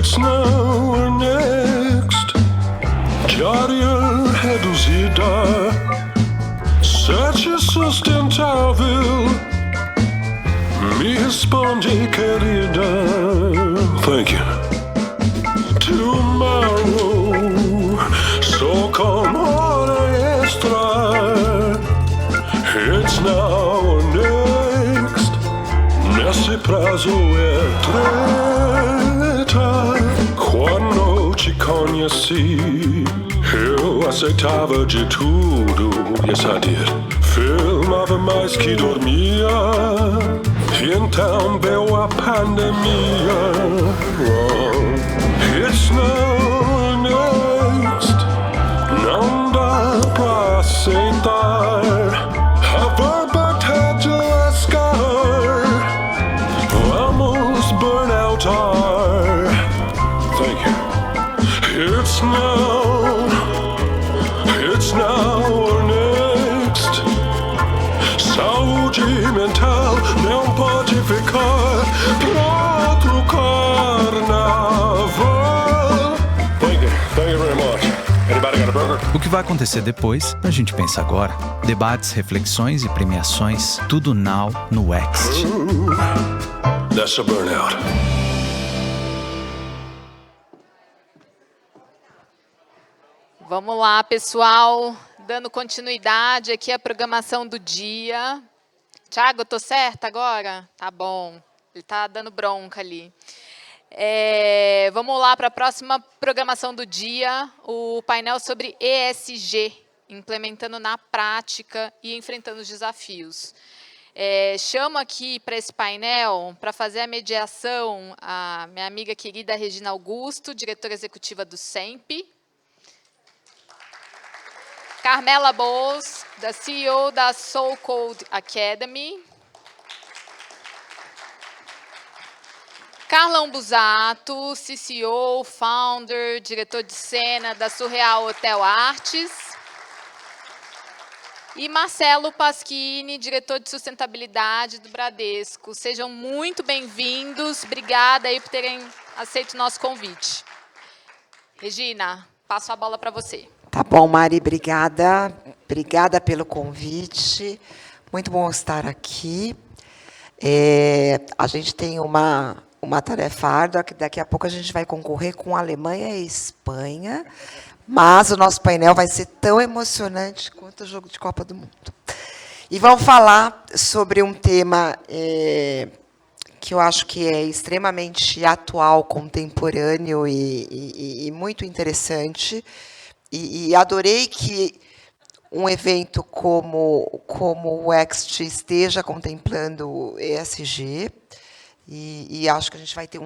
It's now or next. Carrier reduzida. Sete sustentável. Me responde, querida. Thank you. Tomorrow. So come hora extra. It's now or next. Nesse prazo é treta. Quando te conheci, eu aceitava de tudo. Yes, I did. Filmava mais que dormia. E então veio a pandemia. It's now or next. Não dá pra aceitar. A verba tá de lascar. Vamos burnoutar. Thank you. It's now or next. Saúde mental não pode ficar pra outro carnaval. Thank you very much. Anybody got a burger? O que vai acontecer depois, a gente pensa agora. Debates, reflexões e premiações, tudo now no Wext. That's a burnout. Vamos lá, pessoal. Dando continuidade aqui à programação do dia. Thiago, eu tô certa agora? Tá bom. Ele tá dando bronca ali. Vamos lá para a próxima programação do dia, o painel sobre ESG, implementando na prática e enfrentando os desafios. Chamo aqui para esse painel, para fazer a mediação, a minha amiga querida Regina Augusto, diretora executiva do SEMP, Carmela Boas, da CEO da Soul Code Academy, Carlão Busato, CCO, founder, diretor de cena da Surreal Hotel Artes, e Marcelo Paschini, diretor de sustentabilidade do Bradesco. Sejam muito bem-vindos. Obrigada aí por terem aceito o nosso convite. Regina, passo a bola para você. Tá bom, Mari, obrigada. Obrigada pelo convite. Muito bom estar aqui. A gente tem uma tarefa árdua, que daqui a pouco a gente vai concorrer com a Alemanha e a Espanha, mas o nosso painel vai ser tão emocionante quanto o jogo de Copa do Mundo. E vamos falar sobre um tema que eu acho que é extremamente atual, contemporâneo e muito interessante. E adorei que um evento como o Wext esteja contemplando o ESG, e acho que a gente vai ter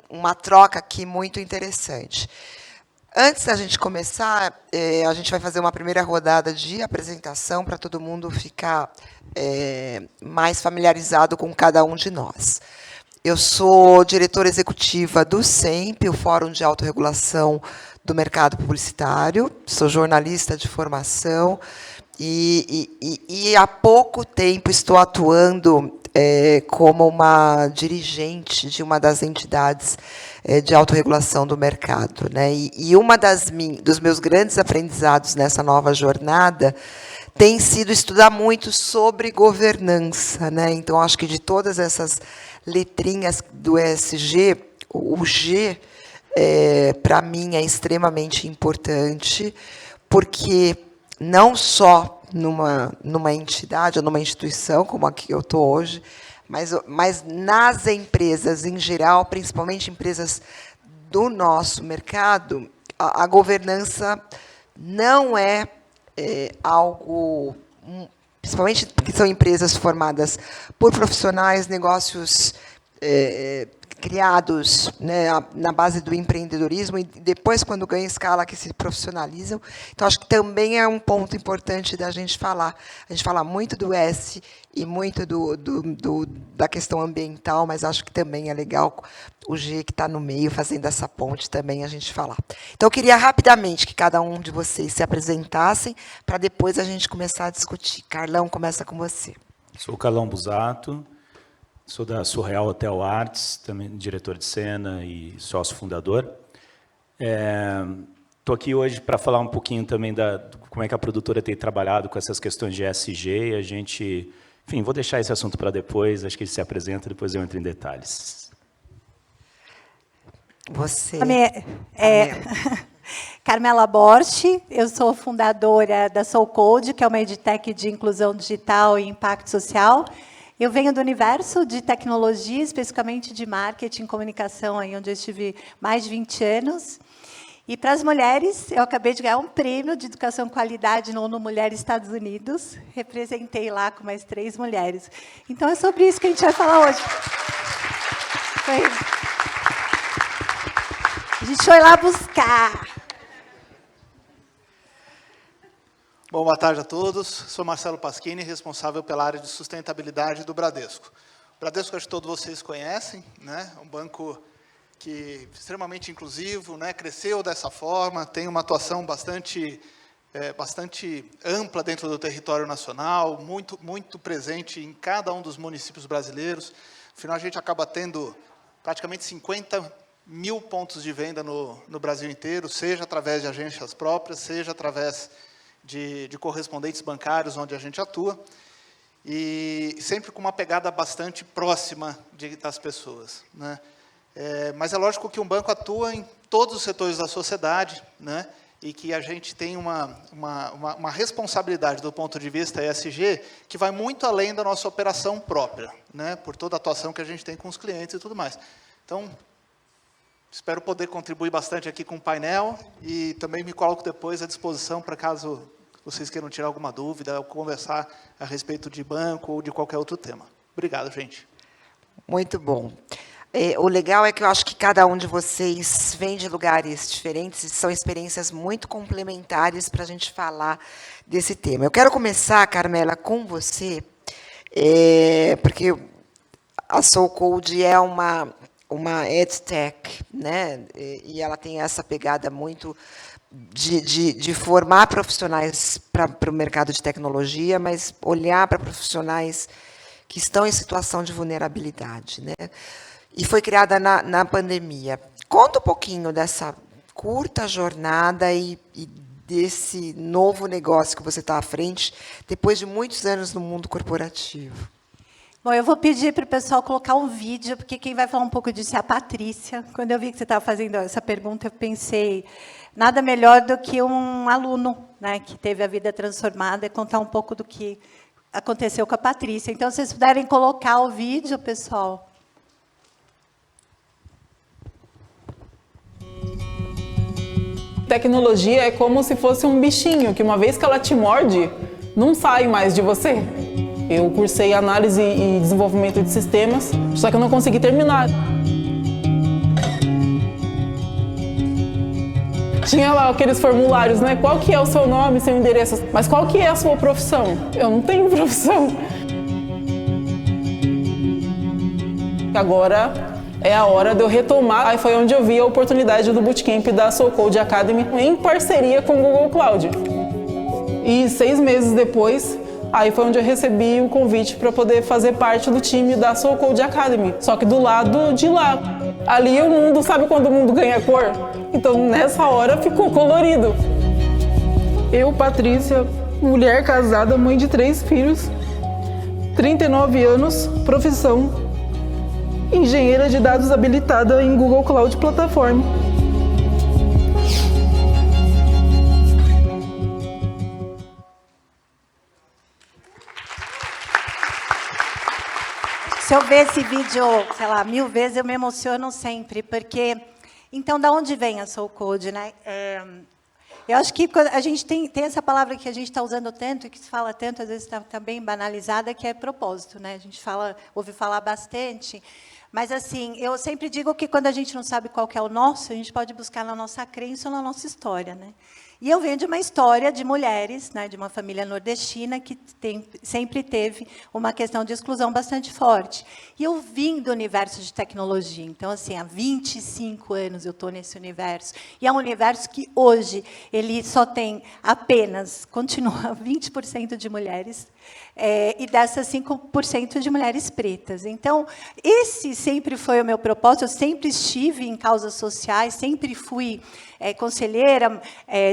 uma troca aqui muito interessante. Antes da gente começar, a gente vai fazer uma primeira rodada de apresentação para todo mundo ficar mais familiarizado com cada um de nós. Eu sou diretora executiva do SEMP, o Fórum de Autorregulação do Mercado Publicitário, sou jornalista de formação e há pouco tempo estou atuando como uma dirigente de uma das entidades de autorregulação do mercado, né? E uma dos meus grandes aprendizados nessa nova jornada tem sido estudar muito sobre governança, né? Então, acho que de todas essas letrinhas do ESG, o G, para mim, é extremamente importante, porque não só numa entidade ou numa instituição, como a que eu estou hoje, mas nas empresas em geral, principalmente empresas do nosso mercado, a governança não é algo, principalmente porque são empresas formadas por profissionais, negócios criados, né, na base do empreendedorismo, e depois, quando ganham escala, que se profissionalizam. Então, acho que também é um ponto importante da gente falar. A gente fala muito do S e muito da questão ambiental, mas acho que também é legal o G, que está no meio, fazendo essa ponte, também a gente falar. Então, eu queria rapidamente que cada um de vocês se apresentassem, para depois a gente começar a discutir. Carlão, começa com você. Sou o Carlão Busato, Sou da Surreal Hotel Arts, também diretor de cena e sócio fundador. Estou aqui hoje para falar um pouquinho também de como é que a produtora tem trabalhado com essas questões de ESG. E a gente, enfim, vou deixar esse assunto para depois, acho que ele se apresenta, depois eu entro em detalhes. Você. Carmela Borchi, eu sou fundadora da SoulCode, que é uma edtech de inclusão digital e impacto social. Eu venho do universo de tecnologia, especificamente de marketing e comunicação, aí onde eu estive mais de 20 anos. E para as mulheres, eu acabei de ganhar um prêmio de educação e qualidade no ONU Mulher Estados Unidos. Representei lá com mais 3 mulheres. Então, é sobre isso que a gente vai falar hoje. A gente foi lá buscar. Bom, boa tarde a todos. Sou Marcelo Paschini, responsável pela área de sustentabilidade do Bradesco. O Bradesco, acho que todos vocês conhecem, né? Um banco que é extremamente inclusivo, né? Cresceu dessa forma, tem uma atuação bastante ampla dentro do território nacional, muito presente em cada um dos municípios brasileiros. No final, a gente acaba tendo praticamente 50 mil pontos de venda no Brasil inteiro, seja através de agências próprias, seja através de correspondentes bancários onde a gente atua, e sempre com uma pegada bastante próxima das pessoas, né? Mas é lógico que um banco atua em todos os setores da sociedade, né? E que a gente tem uma responsabilidade do ponto de vista ESG que vai muito além da nossa operação própria, né? Por toda a atuação que a gente tem com os clientes e tudo mais. Então, espero poder contribuir bastante aqui com o painel e também me coloco depois à disposição para caso vocês queiram tirar alguma dúvida ou conversar a respeito de banco ou de qualquer outro tema. Obrigado, gente. Muito bom. O legal é que eu acho que cada um de vocês vem de lugares diferentes e são experiências muito complementares para a gente falar desse tema. Eu quero começar, Carmela, com você, porque a SoulCode é uma edtech, né? E ela tem essa pegada muito de formar profissionais para o mercado de tecnologia, mas olhar para profissionais que estão em situação de vulnerabilidade, né? E foi criada na pandemia. Conta um pouquinho dessa curta jornada e desse novo negócio que você está à frente, depois de muitos anos no mundo corporativo. Bom, eu vou pedir para o pessoal colocar um vídeo, porque quem vai falar um pouco disso é a Patrícia. Quando eu vi que você estava fazendo essa pergunta, eu pensei, nada melhor do que um aluno, né, que teve a vida transformada, e contar um pouco do que aconteceu com a Patrícia. Então, se vocês puderem colocar o vídeo, pessoal. Tecnologia é como se fosse um bichinho, que uma vez que ela te morde, não sai mais de você. Eu cursei análise e desenvolvimento de sistemas, só que eu não consegui terminar. Tinha lá aqueles formulários, né? Qual que é o seu nome, seu endereço? Mas qual que é a sua profissão? Eu não tenho profissão. Agora é a hora de eu retomar. Aí foi onde eu vi a oportunidade do Bootcamp da SoulCode Academy em parceria com o Google Cloud. E 6 meses depois, aí foi onde eu recebi o convite para poder fazer parte do time da SoulCode Academy. Só que do lado de lá. Ali o mundo, sabe quando o mundo ganha cor? Então nessa hora ficou colorido. Eu, Patrícia, mulher casada, mãe de 3 filhos, 39 anos, profissão engenheira de dados habilitada em Google Cloud Platform. Se eu ver esse vídeo, sei lá, 1000 vezes, eu me emociono sempre, porque... Então, da onde vem a SoulCode, né? Eu acho que a gente tem essa palavra que a gente está usando tanto, e que se fala tanto, às vezes está bem banalizada, que é propósito, né? A gente ouve falar bastante, mas, assim, eu sempre digo que quando a gente não sabe qual que é o nosso, a gente pode buscar na nossa crença ou na nossa história, né? E eu venho de uma história de mulheres, né, de uma família nordestina que sempre teve uma questão de exclusão bastante forte. E eu vim do universo de tecnologia. Então, assim, há 25 anos eu estou nesse universo. E é um universo que, hoje, ele só tem apenas, continua, 20% de mulheres. e dessas 5% de mulheres pretas. Então, esse sempre foi o meu propósito, eu sempre estive em causas sociais, sempre fui conselheira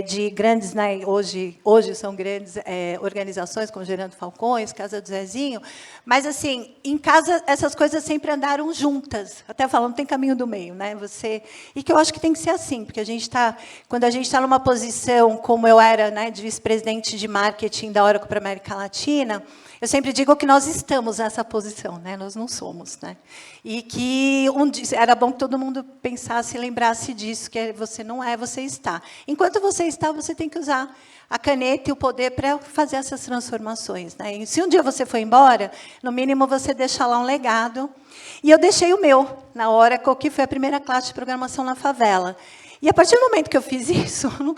de grandes, né, hoje são grandes organizações, como Gerando Falcões, Casa do Zezinho, mas, assim, em casa, essas coisas sempre andaram juntas, até falando, tem caminho do meio, né? E que eu acho que tem que ser assim, porque quando a gente está numa posição, como eu era, né, de vice-presidente de marketing da Oracle para a América Latina, eu sempre digo que nós estamos nessa posição, né? Nós não somos, né? E que era bom que todo mundo pensasse e lembrasse disso, que você não é, você está. Enquanto você está, você tem que usar a caneta e o poder para fazer essas transformações, né? E se um dia você for embora, no mínimo você deixa lá um legado. E eu deixei o meu na Oracle, que foi a primeira classe de programação na favela. E, a partir do momento que eu fiz isso, não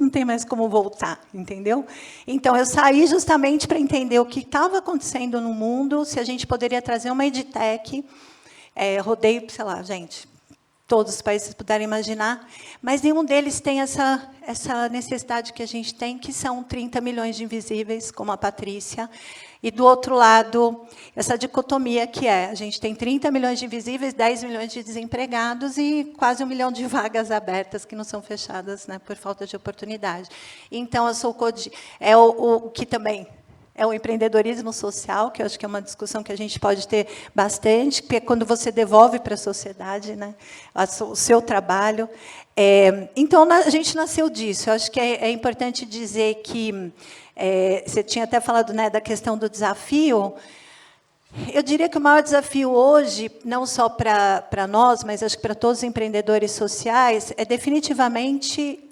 tem mais como voltar, entendeu? Então, eu saí justamente para entender o que estava acontecendo no mundo, se a gente poderia trazer uma EdTech. Rodei, sei lá, gente, todos os países que puderem imaginar, mas nenhum deles tem essa necessidade que a gente tem, que são 30 milhões de invisíveis, como a Patrícia. E, do outro lado, essa dicotomia que a gente tem 30 milhões de invisíveis, 10 milhões de desempregados e quase 1 milhão de vagas abertas que não são fechadas, né, por falta de oportunidade. Então, a SoulCode é o que também é o empreendedorismo social, que eu acho que é uma discussão que a gente pode ter bastante, que é quando você devolve para a sociedade, né, o seu trabalho. Então, a gente nasceu disso. Eu acho que é importante dizer que você tinha até falado, né, da questão do desafio. Eu diria que o maior desafio hoje, não só para nós, mas acho que para todos os empreendedores sociais, é definitivamente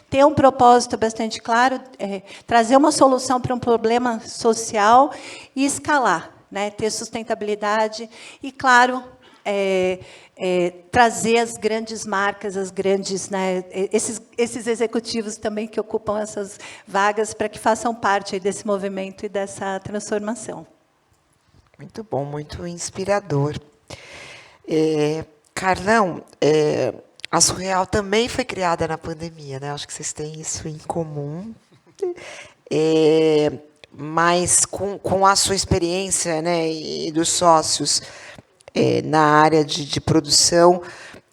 ter um propósito bastante claro, trazer uma solução para um problema social e escalar, né, ter sustentabilidade e, claro, trazer as grandes marcas, as grandes, né, esses executivos também que ocupam essas vagas para que façam parte desse movimento e dessa transformação. Muito bom, muito inspirador. Carlão, a Surreal também foi criada na pandemia, né? Acho que vocês têm isso em comum. Mas com a sua experiência, né, e dos sócios na área de produção,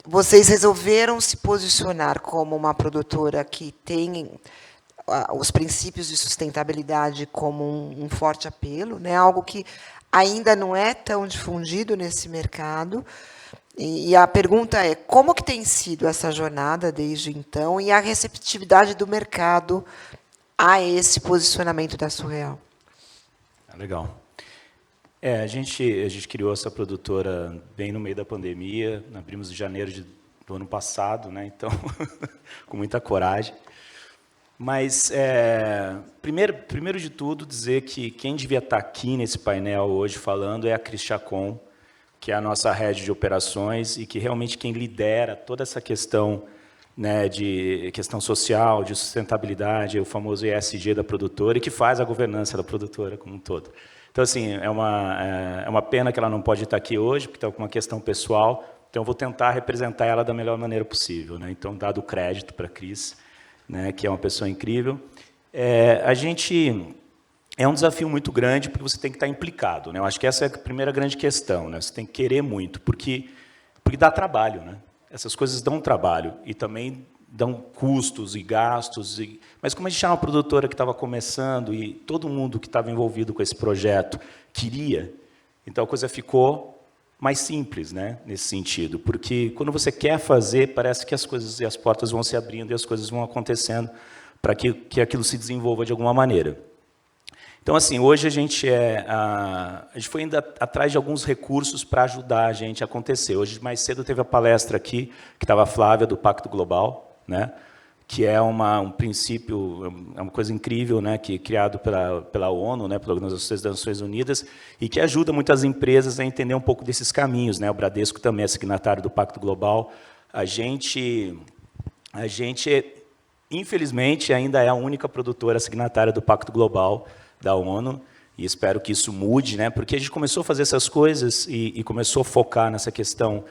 vocês resolveram se posicionar como uma produtora que tem os princípios de sustentabilidade como um forte apelo, né? Algo que ainda não é tão difundido nesse mercado. E a pergunta é, como que tem sido essa jornada desde então e a receptividade do mercado a esse posicionamento da Surreal? Legal. A gente criou essa produtora bem no meio da pandemia, abrimos em janeiro do ano passado, né? Então, com muita coragem. Mas, primeiro de tudo, dizer que quem devia estar aqui nesse painel hoje falando é a Cris Chacon, que é a nossa head de operações e que realmente quem lidera toda essa questão, né, de questão social, de sustentabilidade, o famoso ESG da produtora, e que faz a governança da produtora como um todo. Então, assim, é uma pena que ela não pode estar aqui hoje, porque está com uma questão pessoal, então eu vou tentar representar ela da melhor maneira possível, né? Então, dado o crédito para a Cris, né, que é uma pessoa incrível. A gente é um desafio muito grande, porque você tem que estar implicado, né? Eu acho que essa é a primeira grande questão, né? Você tem que querer muito, porque dá trabalho, né? Essas coisas dão trabalho e também dão custos e gastos. Mas como a gente é uma produtora que estava começando e todo mundo que estava envolvido com esse projeto queria, então a coisa ficou mais simples, né, nesse sentido, porque quando você quer fazer, parece que as coisas e as portas vão se abrindo e as coisas vão acontecendo para que aquilo se desenvolva de alguma maneira. Então, assim, hoje a gente foi ainda atrás de alguns recursos para ajudar a gente a acontecer. Hoje, mais cedo, teve a palestra aqui, que estava a Flávia, do Pacto Global, né, que é um princípio, é uma coisa incrível, né, que é criado pela ONU, né, pela Organização das Nações Unidas, e que ajuda muitas empresas a entender um pouco desses caminhos, né. O Bradesco também é signatário do Pacto Global. A gente, infelizmente, ainda é a única produtora signatária do Pacto Global da ONU, e espero que isso mude, né, porque a gente começou a fazer essas coisas e começou a focar nessa questão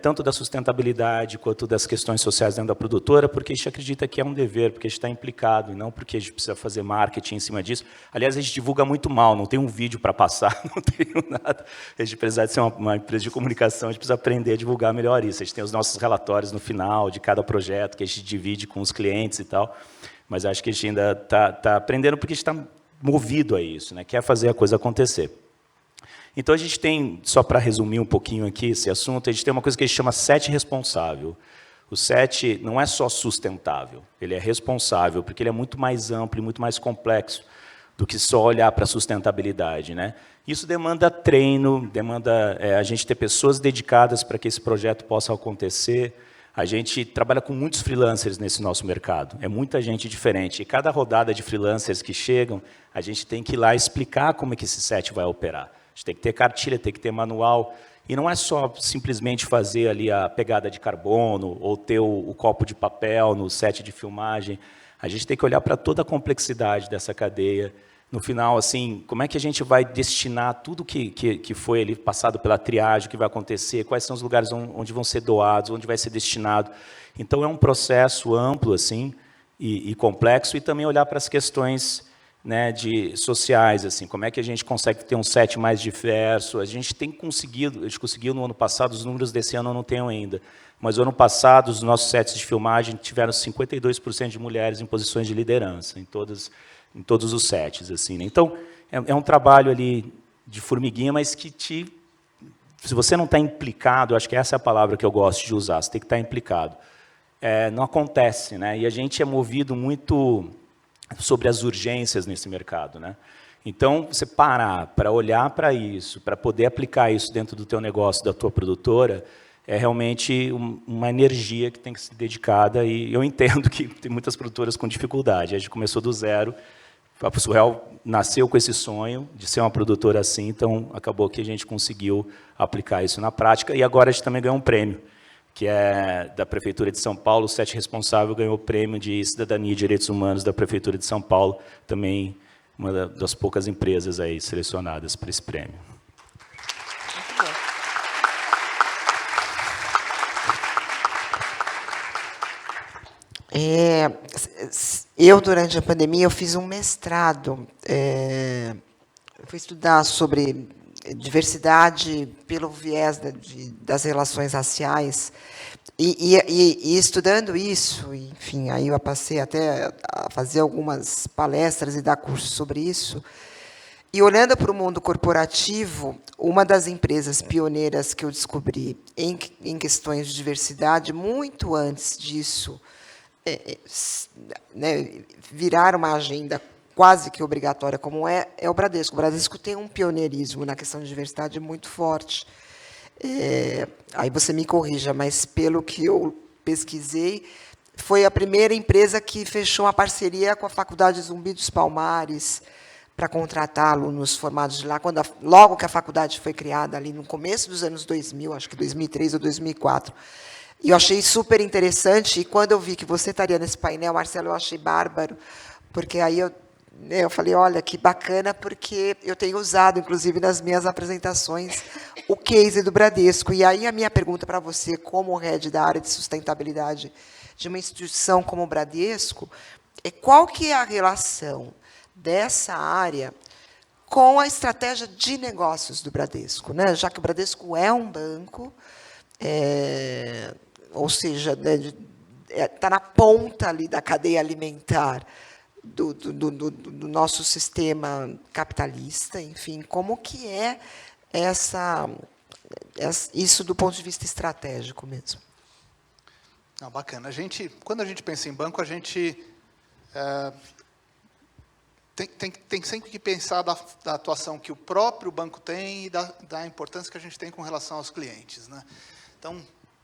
tanto da sustentabilidade quanto das questões sociais dentro da produtora, porque a gente acredita que é um dever, porque a gente está implicado, e não porque a gente precisa fazer marketing em cima disso. Aliás, a gente divulga muito mal, não tem um vídeo para passar, não tem nada. A gente precisa de ser uma empresa de comunicação, a gente precisa aprender a divulgar melhor isso. A gente tem os nossos relatórios no final de cada projeto, que a gente divide com os clientes e tal, mas acho que a gente ainda está aprendendo porque a gente está movido a isso, né? Quer fazer a coisa acontecer. Então, a gente tem, só para resumir um pouquinho aqui esse assunto, a gente tem uma coisa que a gente chama SET responsável. O SET não é só sustentável, ele é responsável, porque ele é muito mais amplo e muito mais complexo do que só olhar para a sustentabilidade, né? Isso demanda treino, demanda a gente ter pessoas dedicadas para que esse projeto possa acontecer. A gente trabalha com muitos freelancers nesse nosso mercado, é muita gente diferente. E cada rodada de freelancers que chegam, a gente tem que ir lá explicar como é que esse SET vai operar. A gente tem que ter cartilha, tem que ter manual. E não é só simplesmente fazer ali a pegada de carbono ou ter o copo de papel no set de filmagem. A gente tem que olhar para toda a complexidade dessa cadeia. No final, assim, como é que a gente vai destinar tudo que foi ali passado pela triagem, o que vai acontecer, quais são os lugares onde vão ser doados, onde vai ser destinado. Então, é um processo amplo assim, e complexo, e também olhar para as questões, né, sociais, assim, como é que a gente consegue ter um set mais diverso. A gente conseguiu no ano passado, os números desse ano eu não tenho ainda, mas no ano passado os nossos sets de filmagem tiveram 52% de mulheres em posições de liderança, em todos os sets, assim, né? Então, é um trabalho ali de formiguinha, mas que se você não está implicado, eu acho que essa é a palavra que eu gosto de usar, você tem que estar implicado. Não acontece, né? E a gente é movido muito sobre as urgências nesse mercado, né? Então, você parar para olhar para isso, para poder aplicar isso dentro do teu negócio, da tua produtora, é realmente uma energia que tem que ser dedicada, e eu entendo que tem muitas produtoras com dificuldade. A gente começou do zero, a Surreal nasceu com esse sonho de ser uma produtora assim, então acabou que a gente conseguiu aplicar isso na prática, e agora a gente também ganhou um prêmio, que é da Prefeitura de São Paulo. O SET responsável ganhou o prêmio de Cidadania e Direitos Humanos da Prefeitura de São Paulo, também uma das poucas empresas aí selecionadas para esse prêmio. Eu, durante a pandemia, eu fiz um mestrado, fui estudar sobre diversidade pelo viés das relações raciais, e estudando isso, enfim, aí eu passei até a fazer algumas palestras e dar cursos sobre isso, e olhando para o mundo corporativo, uma das empresas pioneiras que eu descobri em questões de diversidade, muito antes disso, virar uma agenda quase que obrigatória, como é o Bradesco. O Bradesco tem um pioneirismo na questão de diversidade muito forte. Aí você me corrija, mas pelo que eu pesquisei, foi a primeira empresa que fechou uma parceria com a Faculdade Zumbi dos Palmares para contratar alunos formados de lá, logo que a faculdade foi criada, ali no começo dos anos 2000, acho que 2003 ou 2004. E eu achei super interessante, e quando eu vi que você estaria nesse painel, Marcelo, eu achei bárbaro, porque aí eu falei, olha, que bacana, porque eu tenho usado, inclusive, nas minhas apresentações, o case do Bradesco. E aí a minha pergunta para você, como head da área de sustentabilidade de uma instituição como o Bradesco, é qual que é a relação dessa área com a estratégia de negócios do Bradesco, né? Já que o Bradesco é um banco, ou seja, está na ponta ali da cadeia alimentar do nosso sistema capitalista, enfim, como que é isso do ponto de vista estratégico mesmo? Não, bacana. Quando a gente pensa em banco, a gente tem sempre que pensar da atuação que o próprio banco tem e da importância que a gente tem com relação aos clientes, né? Então,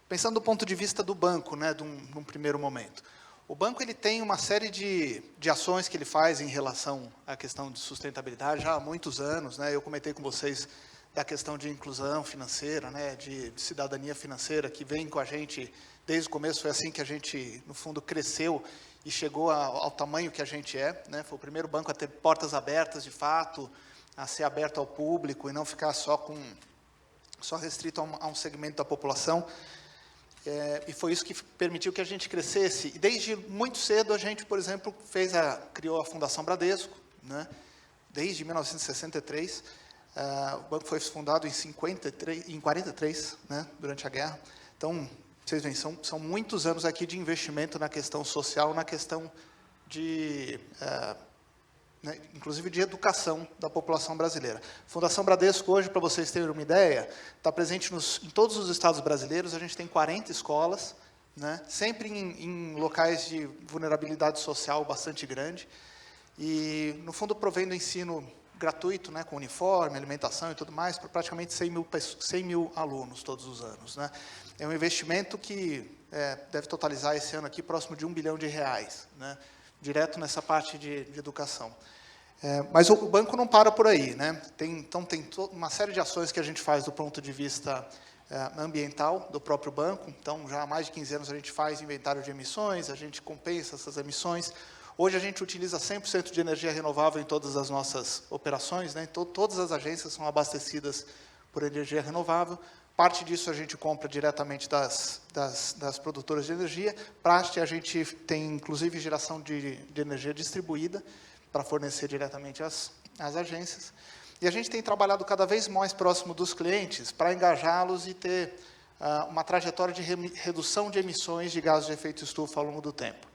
pensando do ponto de vista do banco, né, num primeiro momento, o banco ele tem uma série de ações que ele faz em relação à questão de sustentabilidade já há muitos anos, né? Eu comentei com vocês da questão de inclusão financeira, né, de cidadania financeira, que vem com a gente desde o começo. Foi assim que a gente, no fundo, cresceu e chegou ao tamanho que a gente é, né? Foi o primeiro banco a ter portas abertas, de fato, a ser aberto ao público e não ficar só com só restrito a um segmento da população. E foi isso que permitiu que a gente crescesse. E desde muito cedo a gente, por exemplo, criou a Fundação Bradesco, né? Desde 1963. O banco foi fundado em 43, né? Durante a guerra. Então, vocês veem, são muitos anos aqui de investimento na questão social, na questão de, né, inclusive de educação da população brasileira. A Fundação Bradesco, hoje, para vocês terem uma ideia, está presente em todos os estados brasileiros. A gente tem 40 escolas, né, sempre em locais de vulnerabilidade social bastante grande. E, no fundo, provendo ensino gratuito, né, com uniforme, alimentação e tudo mais, para praticamente 100 mil alunos todos os anos, né. É um investimento que deve totalizar esse ano aqui próximo de R$1 bilhão, né, direto nessa parte de educação. Mas o banco não para por aí, né. Então, tem uma série de ações que a gente faz do ponto de vista ambiental do próprio banco. Então, já há mais de 15 anos a gente faz inventário de emissões, a gente compensa essas emissões. Hoje a gente utiliza 100% de energia renovável em todas as nossas operações, né? Todas as agências são abastecidas por energia renovável. Parte disso a gente compra diretamente das produtoras de energia. Parte a gente tem, inclusive, geração de energia distribuída para fornecer diretamente às agências. E a gente tem trabalhado cada vez mais próximo dos clientes para engajá-los e ter uma trajetória de redução de emissões de gases de efeito estufa ao longo do tempo.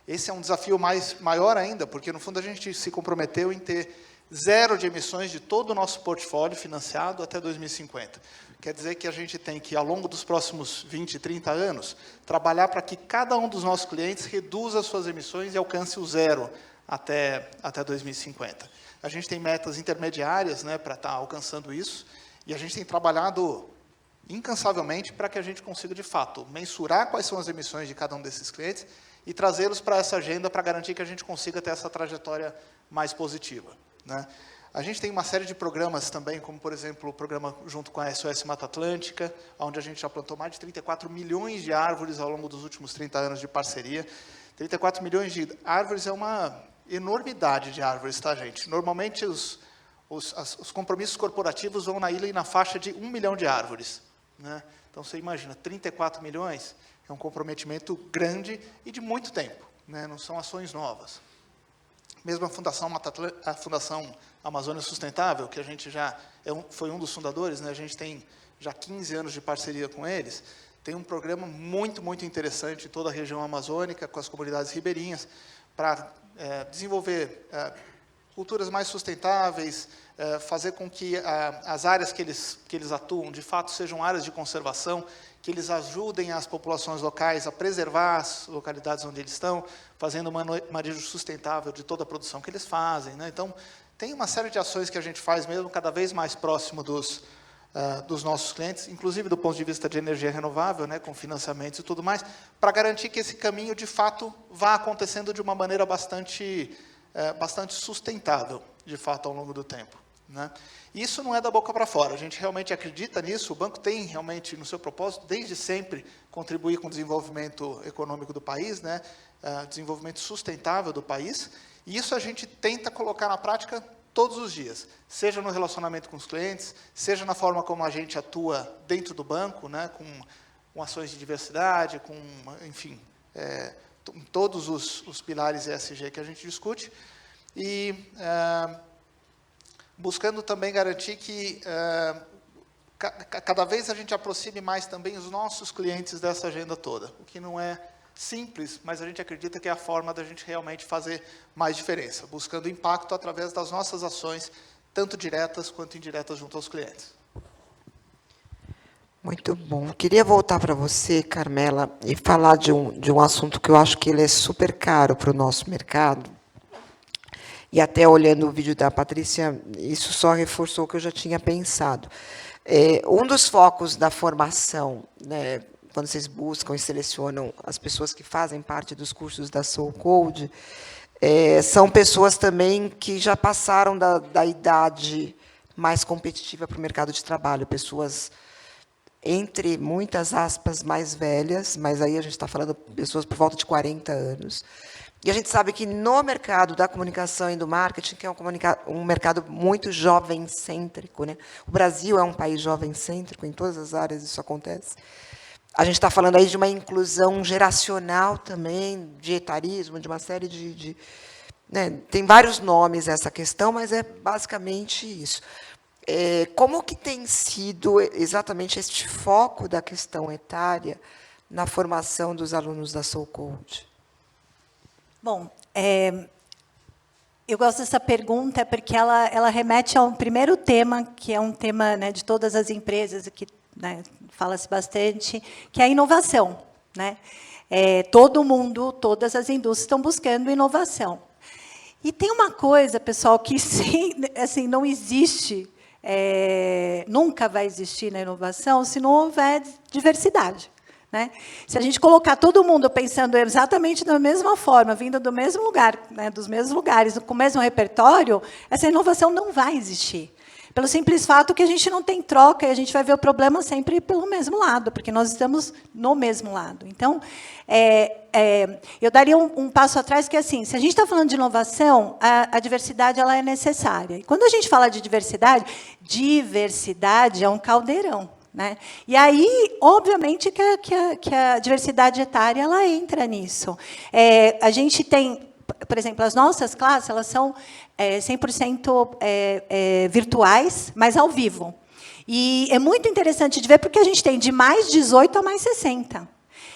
Esse é um desafio maior ainda, porque, no fundo, a gente se comprometeu em ter 0 de emissões de todo o nosso portfólio financiado até 2050. Quer dizer que a gente tem que, ao longo dos próximos 20, 30 anos, trabalhar para que cada um dos nossos clientes reduza as suas emissões e alcance o 0 até 2050. A gente tem metas intermediárias, né, para estar alcançando isso, e a gente tem trabalhado incansavelmente para que a gente consiga, de fato, mensurar quais são as emissões de cada um desses clientes e trazê-los para essa agenda para garantir que a gente consiga ter essa trajetória mais positiva, né? A gente tem uma série de programas também, como, por exemplo, o programa junto com a SOS Mata Atlântica, onde a gente já plantou mais de 34 milhões de árvores ao longo dos últimos 30 anos de parceria. 34 milhões de árvores é uma enormidade de árvores, tá, gente? Normalmente, os compromissos corporativos vão na ilha e na faixa de 1 milhão de árvores, né? Então, você imagina, 34 milhões é um comprometimento grande e de muito tempo, né? Não são ações novas. Mesmo a Fundação Amazônia Sustentável, que a gente já foi um dos fundadores, né? A gente tem já 15 anos de parceria com eles, tem um programa muito, muito interessante em toda a região amazônica, com as comunidades ribeirinhas, para desenvolver culturas mais sustentáveis, fazer com que as áreas que eles atuam, de fato, sejam áreas de conservação, que eles ajudem as populações locais a preservar as localidades onde eles estão, fazendo um manejo sustentável de toda a produção que eles fazem, né? Então, tem uma série de ações que a gente faz mesmo cada vez mais próximo dos nossos clientes, inclusive do ponto de vista de energia renovável, né, com financiamentos e tudo mais, para garantir que esse caminho, de fato, vá acontecendo de uma maneira bastante sustentável, de fato, ao longo do tempo, né? Isso não é da boca para fora, a gente realmente acredita nisso. O banco tem realmente no seu propósito, desde sempre, contribuir com o desenvolvimento econômico do país, né, desenvolvimento sustentável do país, e isso a gente tenta colocar na prática todos os dias, seja no relacionamento com os clientes, seja na forma como a gente atua dentro do banco, né, com ações de diversidade, enfim, em todos os pilares ESG que a gente discute, e buscando também garantir que cada vez a gente aproxime mais também os nossos clientes dessa agenda toda, o que não é simples, mas a gente acredita que é a forma da gente realmente fazer mais diferença, buscando impacto através das nossas ações, tanto diretas quanto indiretas junto aos clientes. Muito bom. Queria voltar para você, Carmela, e falar de um assunto que eu acho que ele é super caro para o nosso mercado. E até olhando o vídeo da Patrícia, isso só reforçou o que eu já tinha pensado. Um dos focos da formação, né, quando vocês buscam e selecionam as pessoas que fazem parte dos cursos da Soul Code, são pessoas também que já passaram da idade mais competitiva para o mercado de trabalho, pessoas, entre muitas aspas, mais velhas, mas aí a gente está falando de pessoas por volta de 40 anos, E a gente sabe que no mercado da comunicação e do marketing, que é um mercado muito jovem-cêntrico, né? O Brasil é um país jovem-cêntrico, em todas as áreas isso acontece. A gente está falando aí de uma inclusão geracional também, de etarismo, de uma série né? Tem vários nomes essa questão, mas é basicamente isso. Como que tem sido exatamente este foco da questão etária na formação dos alunos da Soul Code? Bom, eu gosto dessa pergunta porque ela remete ao primeiro tema, que é um tema, né, de todas as empresas, que, né, fala-se bastante, que é a inovação, né? Todo mundo, todas as indústrias estão buscando inovação. E tem uma coisa, pessoal, que sim, assim, não existe, nunca vai existir na inovação se não houver diversidade. Né? Se a gente colocar todo mundo pensando exatamente da mesma forma, vindo do mesmo lugar, né, dos mesmos lugares, com o mesmo repertório, essa inovação não vai existir. Pelo simples fato que a gente não tem troca e a gente vai ver o problema sempre pelo mesmo lado, porque nós estamos no mesmo lado. Então, eu daria um passo atrás, que é assim, se a gente está falando de inovação, a diversidade ela é necessária. E quando a gente fala de diversidade é um caldeirão. Né? E aí, obviamente, que a diversidade etária ela entra nisso. A gente tem, por exemplo, as nossas classes, elas são 100% virtuais, mas ao vivo. E é muito interessante de ver, porque a gente tem de mais 18 a mais 60.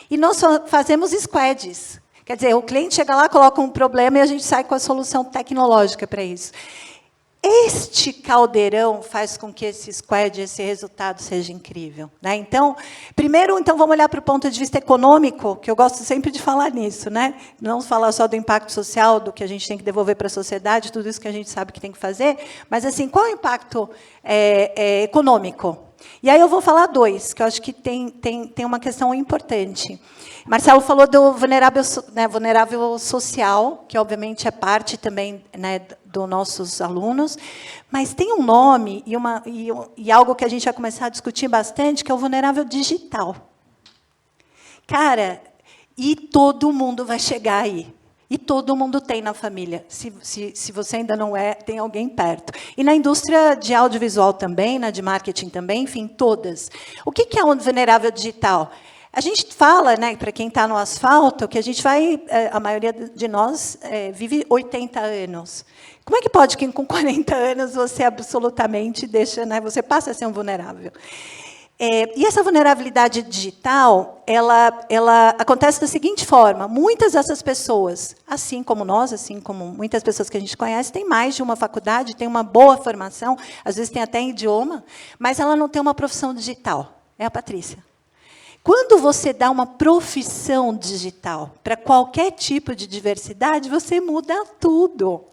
E nós fazemos squads. Quer dizer, o cliente chega lá, coloca um problema e a gente sai com a solução tecnológica para isso. Este caldeirão faz com que esse squad, esse resultado, seja incrível. Né? Então, primeiro, vamos olhar para o ponto de vista econômico, que eu gosto sempre de falar nisso. Né? Não falar só do impacto social, do que a gente tem que devolver para a sociedade, tudo isso que a gente sabe que tem que fazer, mas assim, qual é o impacto econômico? E aí eu vou falar dois, que eu acho que tem uma questão importante. Marcelo falou do vulnerável social, que obviamente é parte também, né, dos nossos alunos, mas tem um nome e algo que a gente vai começar a discutir bastante, que é o vulnerável digital. Cara, e todo mundo vai chegar aí. E todo mundo tem na família. Se você ainda não tem alguém perto. E na indústria de audiovisual também, na de marketing também, enfim, todas. O que é um vulnerável digital? A gente fala, né, para quem está no asfalto, que a gente a maioria de nós vive 80 anos. Como é que pode que com 40 anos você absolutamente deixa, né, você passa a ser um vulnerável? E essa vulnerabilidade digital, ela acontece da seguinte forma: muitas dessas pessoas, assim como nós, assim como muitas pessoas que a gente conhece, têm mais de uma faculdade, têm uma boa formação, às vezes tem até idioma, mas ela não tem uma profissão digital. É a Patrícia. Quando você dá uma profissão digital para qualquer tipo de diversidade, você muda tudo.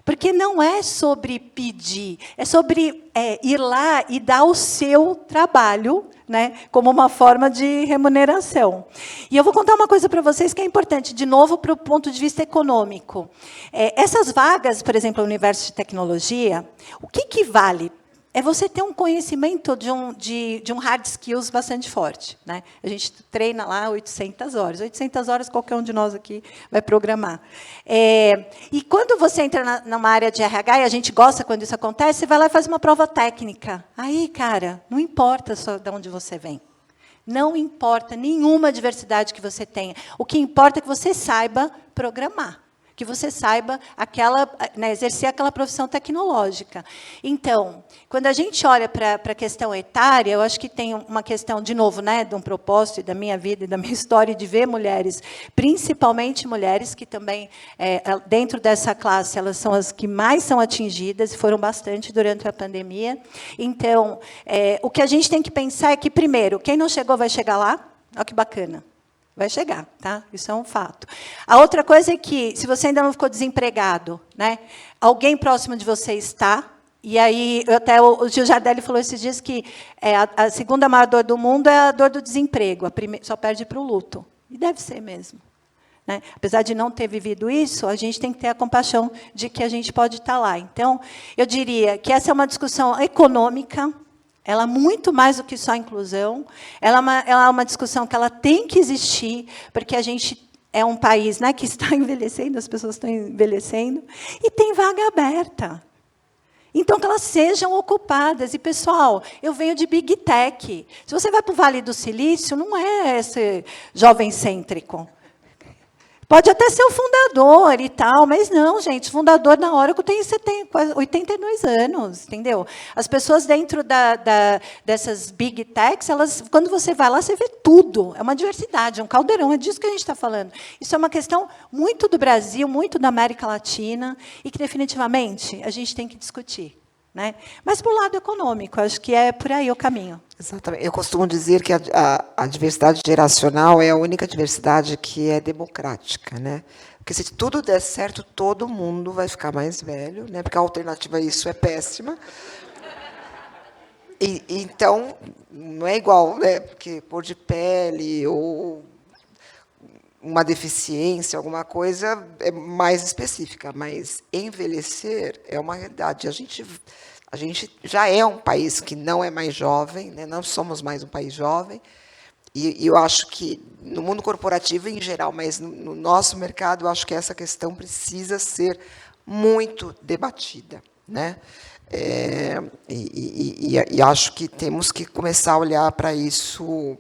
Porque não é sobre pedir, é sobre ir lá e dar o seu trabalho, né, como uma forma de remuneração. E eu vou contar uma coisa para vocês que é importante, de novo, para o ponto de vista econômico. Essas vagas, por exemplo, no universo de tecnologia, o que vale? É você ter um conhecimento de um hard skills bastante forte. Né? A gente treina lá 800 horas. 800 horas qualquer um de nós aqui vai programar. E quando você entra numa área de RH, e a gente gosta quando isso acontece, você vai lá e faz uma prova técnica. Aí, cara, não importa só de onde você vem. Não importa nenhuma diversidade que você tenha. O que importa é que você saiba programar. Que você saiba exercer aquela profissão tecnológica. Então, quando a gente olha para a questão etária, eu acho que tem uma questão, de novo, né, de um propósito e da minha vida e da minha história, de ver mulheres, principalmente mulheres, que também, dentro dessa classe, elas são as que mais são atingidas, e foram bastante durante a pandemia. Então, o que a gente tem que pensar é que, primeiro, quem não chegou vai chegar lá. Olha que bacana. Vai chegar, tá? Isso é um fato. A outra coisa é que, se você ainda não ficou desempregado, né, alguém próximo de você está, e aí, até o Gil Jardelli falou esses dias que a segunda maior dor do mundo é a dor do desemprego, só perde para o luto. E deve ser mesmo. Né? Apesar de não ter vivido isso, a gente tem que ter a compaixão de que a gente pode estar lá. Então, eu diria que essa é uma discussão econômica. Ela é muito mais do que só inclusão. Ela é uma discussão que ela tem que existir, porque a gente é um país, né, que está envelhecendo, as pessoas estão envelhecendo, e tem vaga aberta. Então, que elas sejam ocupadas. E, pessoal, eu venho de Big Tech. Se você vai para o Vale do Silício, não é esse jovem cêntrico. Pode até ser o fundador e tal, mas não, gente, o fundador na Oracle tem 82 anos, entendeu? As pessoas dentro dessas Big Techs, quando você vai lá, você vê tudo. É uma diversidade, é um caldeirão, é disso que a gente está falando. Isso é uma questão muito do Brasil, muito da América Latina, e que, definitivamente, a gente tem que discutir. Né? Mas, para o lado econômico, acho que é por aí o caminho. Exatamente. Eu costumo dizer que a diversidade geracional é a única diversidade que é democrática, né? Porque se tudo der certo, todo mundo vai ficar mais velho, né? Porque a alternativa a isso é péssima. Então, não é igual, né? Porque cor de pele ou uma deficiência, alguma coisa é mais específica, mas envelhecer é uma realidade. A gente já é um país que não é mais jovem, né? Não somos mais um país jovem, e eu acho que no mundo corporativo em geral, mas no nosso mercado, eu acho que essa questão precisa ser muito debatida, né? E acho que temos que começar a olhar para isso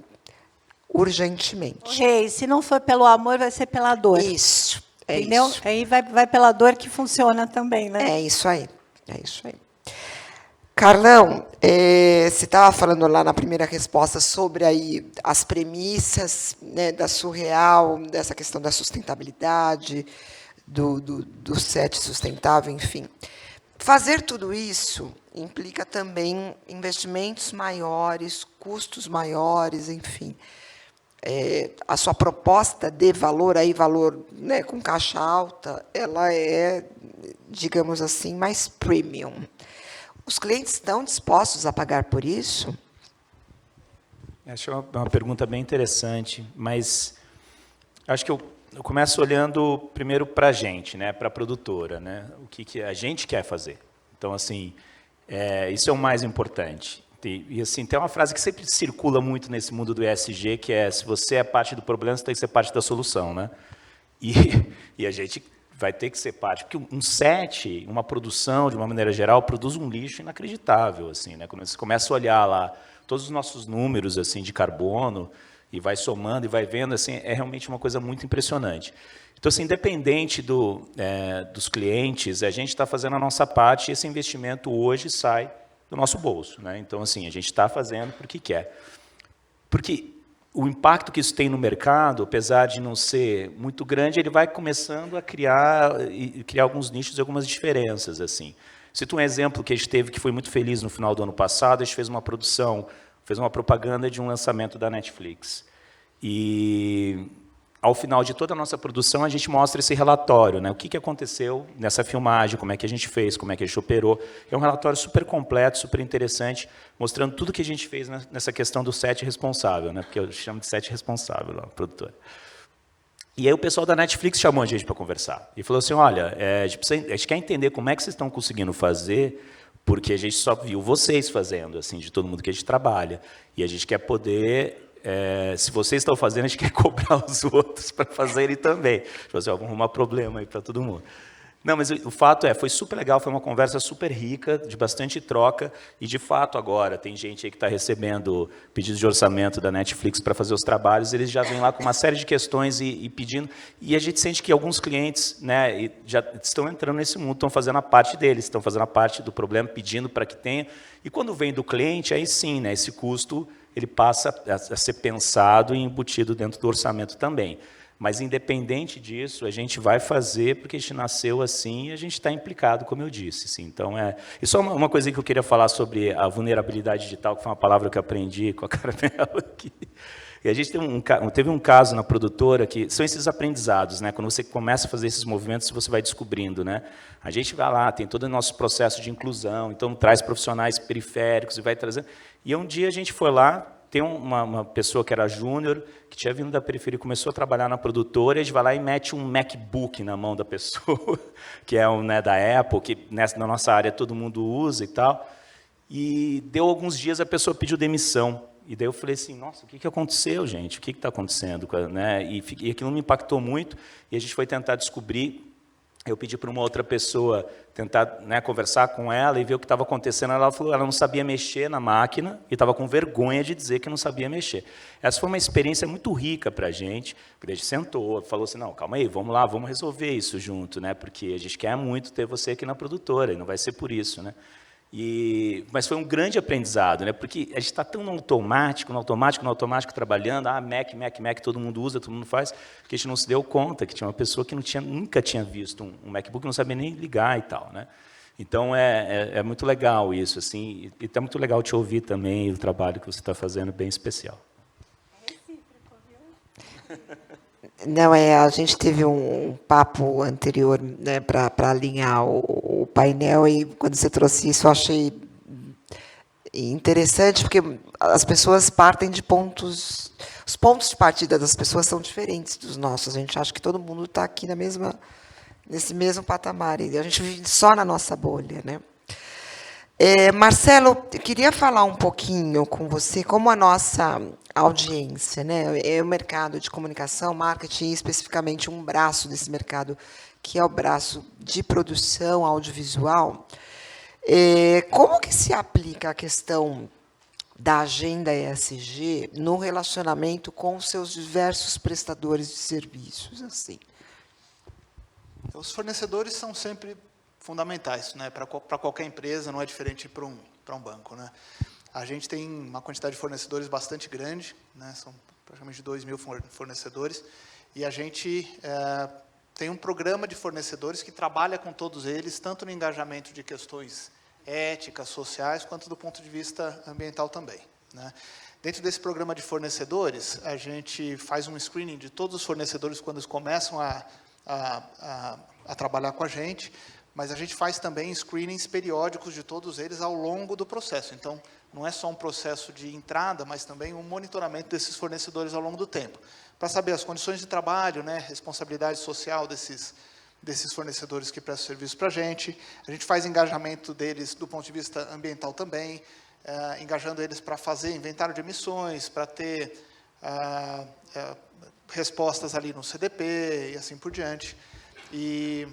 urgentemente. Se não for pelo amor, vai ser pela dor. Isso. Entendeu? Isso. Aí vai pela dor que funciona também, né? É isso aí. É isso aí. Carlão, você estava falando lá na primeira resposta sobre aí as premissas, né, da Surreal, dessa questão da sustentabilidade, do SET sustentável, enfim. Fazer tudo isso implica também investimentos maiores, custos maiores, enfim. A sua proposta de valor, aí valor, né, com caixa alta, ela é, digamos assim, mais premium. Os clientes estão dispostos a pagar por isso? Acho uma pergunta bem interessante, mas acho que eu começo olhando primeiro para a gente, né, para a produtora, né, o que a gente quer fazer. Então, assim, isso é o mais importante. E assim, tem uma frase que sempre circula muito nesse mundo do ESG, que é: se você é parte do problema, você tem que ser parte da solução, né? E a gente vai ter que ser parte, porque um set, uma produção, de uma maneira geral, produz um lixo inacreditável, assim, né? Quando você começa a olhar lá todos os nossos números assim de carbono e vai somando e vai vendo, assim, é realmente uma coisa muito impressionante. Então, assim, independente dos clientes, a gente está fazendo a nossa parte e esse investimento hoje sai do nosso bolso, né? Então, assim, a gente está fazendo porque quer. Porque o impacto que isso tem no mercado, apesar de não ser muito grande, ele vai começando a criar alguns nichos e algumas diferenças, assim. Cito um exemplo que a gente teve, que foi muito feliz no final do ano passado. A gente fez uma produção, fez uma propaganda de um lançamento da Netflix. E ao final de toda a nossa produção, a gente mostra esse relatório, né? O que aconteceu nessa filmagem, como é que a gente fez, como é que a gente operou. É um relatório super completo, super interessante, mostrando tudo que a gente fez nessa questão do set responsável, né? Porque eu chamo de set responsável, a produtora. E aí o pessoal da Netflix chamou a gente para conversar. E falou assim: olha, a gente quer entender como é que vocês estão conseguindo fazer, porque a gente só viu vocês fazendo, assim, de todo mundo que a gente trabalha. E a gente quer poder... se vocês estão fazendo, a gente quer cobrar os outros para fazerem também. Tipo assim, vamos arrumar problema aí para todo mundo. Não, mas o fato foi super legal, foi uma conversa super rica, de bastante troca, e, de fato, agora, tem gente aí que está recebendo pedidos de orçamento da Netflix para fazer os trabalhos, eles já vêm lá com uma série de questões e pedindo, e a gente sente que alguns clientes, né, já estão entrando nesse mundo, estão fazendo a parte deles, estão fazendo a parte do problema, pedindo para que tenha, e quando vem do cliente, aí sim, né, esse custo ele passa a ser pensado e embutido dentro do orçamento também. Mas, independente disso, a gente vai fazer porque a gente nasceu assim e a gente está implicado, como eu disse. Sim. Então, e só uma coisa que eu queria falar sobre a vulnerabilidade digital, que foi uma palavra que eu aprendi com a Carmela aqui. E a gente teve um caso na produtora que são esses aprendizados, né? Quando você começa a fazer esses movimentos, você vai descobrindo, né? A gente vai lá, tem todo o nosso processo de inclusão, então traz profissionais periféricos e vai trazendo. E um dia a gente foi lá, tem uma pessoa que era júnior, que tinha vindo da periferia e começou a trabalhar na produtora, e a gente vai lá e mete um MacBook na mão da pessoa, que é da Apple, que na nossa área todo mundo usa e tal. E deu alguns dias, a pessoa pediu demissão. E daí eu falei assim, nossa, o que aconteceu, gente? O que está acontecendo? Né? E aquilo me impactou muito, e a gente foi tentar descobrir. Eu pedi para uma outra pessoa tentar, né, conversar com ela e ver o que estava acontecendo. Ela falou que ela não sabia mexer na máquina e estava com vergonha de dizer que não sabia mexer. Essa foi uma experiência muito rica para a gente, porque a gente sentou, falou assim, não, calma aí, vamos lá, vamos resolver isso junto, né, porque a gente quer muito ter você aqui na produtora, e não vai ser por isso. Né. Mas foi um grande aprendizado, né, porque a gente está tão no automático, trabalhando, Mac, todo mundo usa, todo mundo faz, que a gente não se deu conta que tinha uma pessoa que nunca tinha visto um MacBook, não sabia nem ligar e tal. Né? Então, é muito legal isso, assim, e está muito legal te ouvir também, o trabalho que você está fazendo, bem especial. Não, a gente teve um papo anterior, né, para alinhar o painel, e quando você trouxe isso, eu achei interessante, porque as pessoas partem de pontos... Os pontos de partida das pessoas são diferentes dos nossos. A gente acha que todo mundo está aqui nesse mesmo patamar, e a gente vive só na nossa bolha. Né? Marcelo, eu queria falar um pouquinho com você, como a nossa audiência, né, é o mercado de comunicação, marketing, especificamente um braço desse mercado, que é o braço de produção audiovisual. Como que se aplica a questão da agenda ESG no relacionamento com os seus diversos prestadores de serviços? Assim? Os fornecedores são sempre fundamentais, né, para qualquer empresa, não é diferente para um banco. Né? A gente tem uma quantidade de fornecedores bastante grande, né, são praticamente 2.000 fornecedores, e a gente tem um programa de fornecedores que trabalha com todos eles, tanto no engajamento de questões éticas, sociais, quanto do ponto de vista ambiental também. Né? Dentro desse programa de fornecedores, a gente faz um screening de todos os fornecedores quando eles começam a trabalhar com a gente, mas a gente faz também screenings periódicos de todos eles ao longo do processo. Então, não é só um processo de entrada, mas também um monitoramento desses fornecedores ao longo do tempo, para saber as condições de trabalho, né, responsabilidade social desses fornecedores que prestam serviço para a gente. A gente faz engajamento deles do ponto de vista ambiental também, engajando eles para fazer inventário de emissões, para ter respostas ali no CDP e assim por diante. E,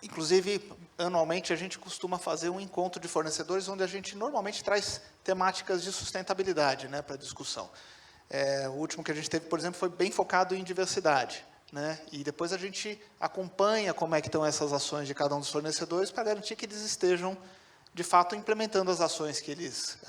inclusive, anualmente, a gente costuma fazer um encontro de fornecedores onde a gente normalmente traz temáticas de sustentabilidade, né, para discussão. O último que a gente teve, por exemplo, foi bem focado em diversidade. Né, e depois a gente acompanha como é que estão essas ações de cada um dos fornecedores para garantir que eles estejam, de fato, implementando as ações que eles,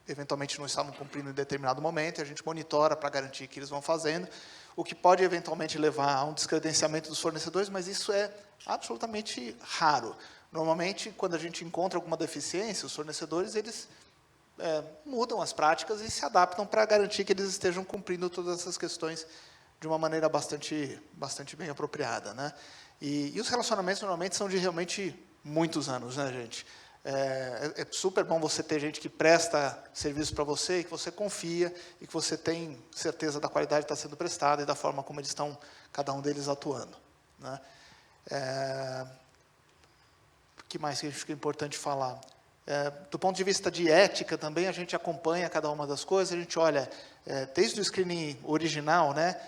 eventualmente, não estavam cumprindo em determinado momento, e a gente monitora para garantir que eles vão fazendo, o que pode, eventualmente, levar a um descredenciamento dos fornecedores, mas isso é absolutamente raro. Normalmente, quando a gente encontra alguma deficiência, os fornecedores eles mudam as práticas e se adaptam para garantir que eles estejam cumprindo todas essas questões de uma maneira bastante bem apropriada. Né? E os relacionamentos, normalmente, são de realmente muitos anos, né, gente? É super bom você ter gente que presta serviço para você, e que você confia, e que você tem certeza da qualidade que está sendo prestada e da forma como eles estão, cada um deles, atuando. Né? O que mais que acho que é importante falar? Do ponto de vista de ética, também, a gente acompanha cada uma das coisas, a gente olha, desde o screening original, né,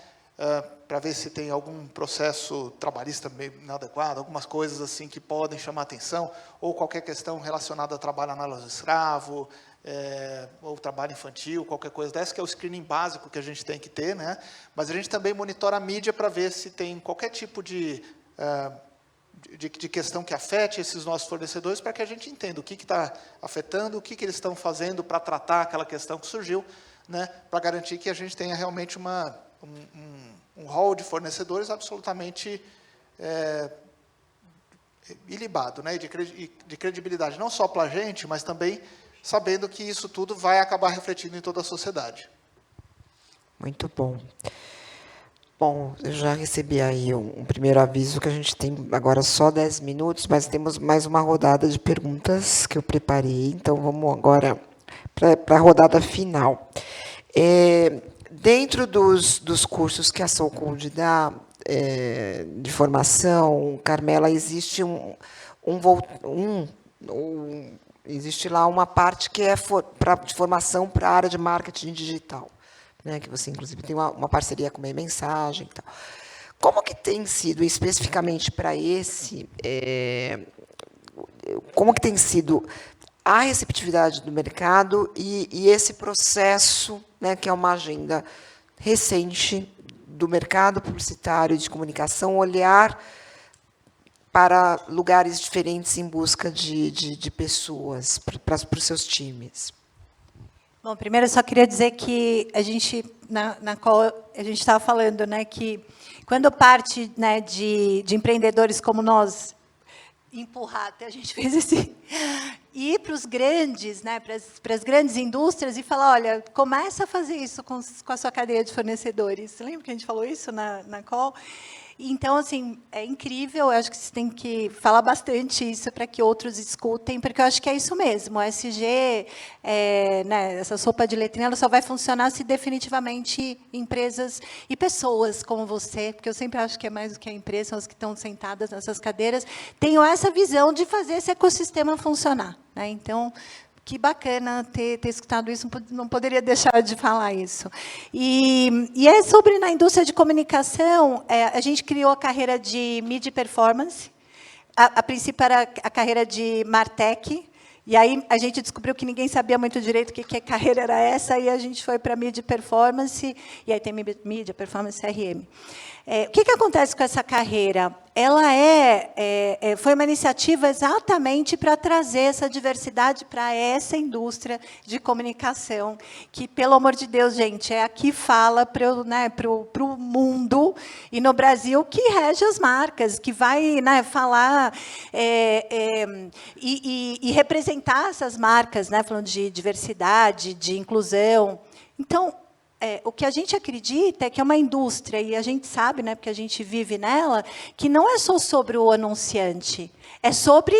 para ver se tem algum processo trabalhista meio inadequado, algumas coisas assim que podem chamar atenção, ou qualquer questão relacionada a trabalho análogo ao escravo, ou trabalho infantil, qualquer coisa dessa, que é o screening básico que a gente tem que ter. Né? Mas a gente também monitora a mídia para ver se tem qualquer tipo de questão que afete esses nossos fornecedores, para que a gente entenda o que está afetando, o que eles estão fazendo para tratar aquela questão que surgiu, né? Para garantir que a gente tenha realmente um hall de fornecedores absolutamente ilibado, né? de credibilidade, não só para a gente, mas também sabendo que isso tudo vai acabar refletindo em toda a sociedade. Muito bom. Bom, eu já recebi aí um primeiro aviso, que a gente tem agora só 10 minutos, mas temos mais uma rodada de perguntas que eu preparei, então vamos agora para a rodada final. Dentro dos cursos que a SoulCode dá, de formação, Carmela, existe existe lá uma parte que é de formação para a área de marketing digital, né, que você, inclusive, tem uma parceria com a Mensagem e tal. Como que tem sido, especificamente para esse, como que tem sido a receptividade do mercado e esse processo, né, que é uma agenda recente do mercado publicitário e de comunicação, olhar para lugares diferentes em busca de pessoas, para os seus times? Bom, primeiro eu só queria dizer que a gente, na qual a gente estava falando, né, que quando parte, né, de empreendedores como nós, empurrar, até a gente fez esse, ir para os grandes, né, para as grandes indústrias e falar, olha, começa a fazer isso com a sua cadeia de fornecedores. Você lembra que a gente falou isso na call? Então, assim, é incrível, eu acho que você tem que falar bastante isso para que outros escutem, porque eu acho que é isso mesmo, o ESG, né, essa sopa de letrinha, ela só vai funcionar se definitivamente empresas e pessoas como você, porque eu sempre acho que é mais do que a empresa, são as que estão sentadas nessas cadeiras, tenham essa visão de fazer esse ecossistema funcionar, né? Então, que bacana ter escutado isso, não poderia deixar de falar isso. E é sobre, na indústria de comunicação, a gente criou a carreira de Media Performance, a princípio era a carreira de Martech, e aí a gente descobriu que ninguém sabia muito direito que carreira era essa, e a gente foi para Media Performance, e aí tem Media Performance CRM. O que acontece com essa carreira? Ela foi uma iniciativa exatamente para trazer essa diversidade para essa indústria de comunicação, que, pelo amor de Deus, gente, é a que fala para o mundo e no Brasil que rege as marcas, que vai, né, falar e representar essas marcas, né, falando de diversidade, de inclusão. Então, o que a gente acredita é que é uma indústria, e a gente sabe, né, porque a gente vive nela, que não é só sobre o anunciante, é sobre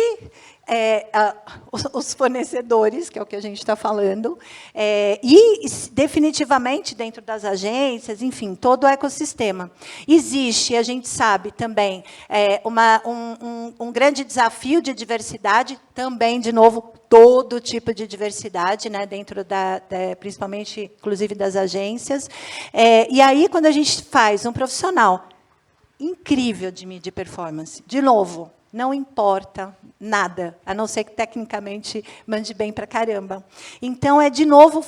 os fornecedores, que é o que a gente está falando, e, definitivamente, dentro das agências, enfim, todo o ecossistema. Existe, a gente sabe também, um grande desafio de diversidade, também, de novo, todo tipo de diversidade, né, dentro principalmente, inclusive, das agências. E aí, quando a gente faz um profissional incrível de media performance, de novo, não importa nada, a não ser que, tecnicamente, mande bem para caramba. Então, de novo,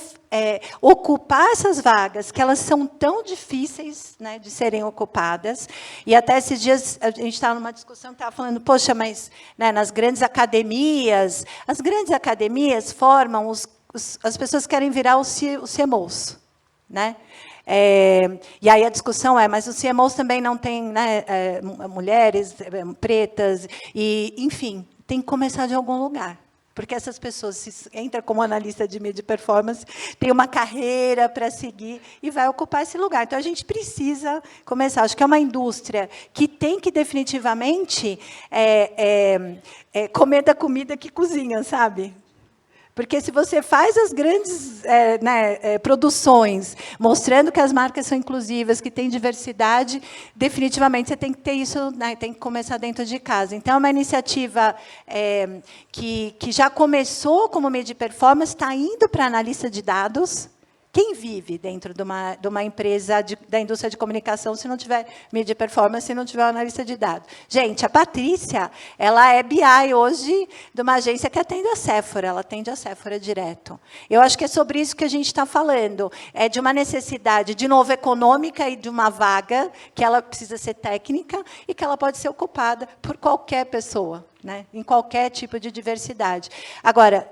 ocupar essas vagas, que elas são tão difíceis, né, de serem ocupadas. E até esses dias, a gente estava numa discussão, estava falando, poxa, mas, né, nas grandes academias, as grandes academias formam as pessoas que querem virar os CMOs, né? E aí a discussão mas os CMOs também não têm, né, mulheres pretas, e, enfim, tem que começar de algum lugar. Porque essas pessoas, se entra como analista de media performance, tem uma carreira para seguir e vai ocupar esse lugar. Então, a gente precisa começar. Acho que é uma indústria que tem que, definitivamente, comer da comida que cozinha, sabe? Porque, se você faz as grandes produções, mostrando que as marcas são inclusivas, que têm diversidade, definitivamente você tem que ter isso, né, tem que começar dentro de casa. Então, é uma iniciativa que já começou como media performance, está indo para analista de dados. Quem vive dentro de uma empresa da indústria de comunicação se não tiver media performance, se não tiver analista de dados? Gente, a Patrícia, ela é BI hoje de uma agência que atende a Sephora, ela atende a Sephora direto. Eu acho que é sobre isso que a gente está falando. É de uma necessidade, de novo, econômica e de uma vaga, que ela precisa ser técnica e que ela pode ser ocupada por qualquer pessoa, né, em qualquer tipo de diversidade. Agora,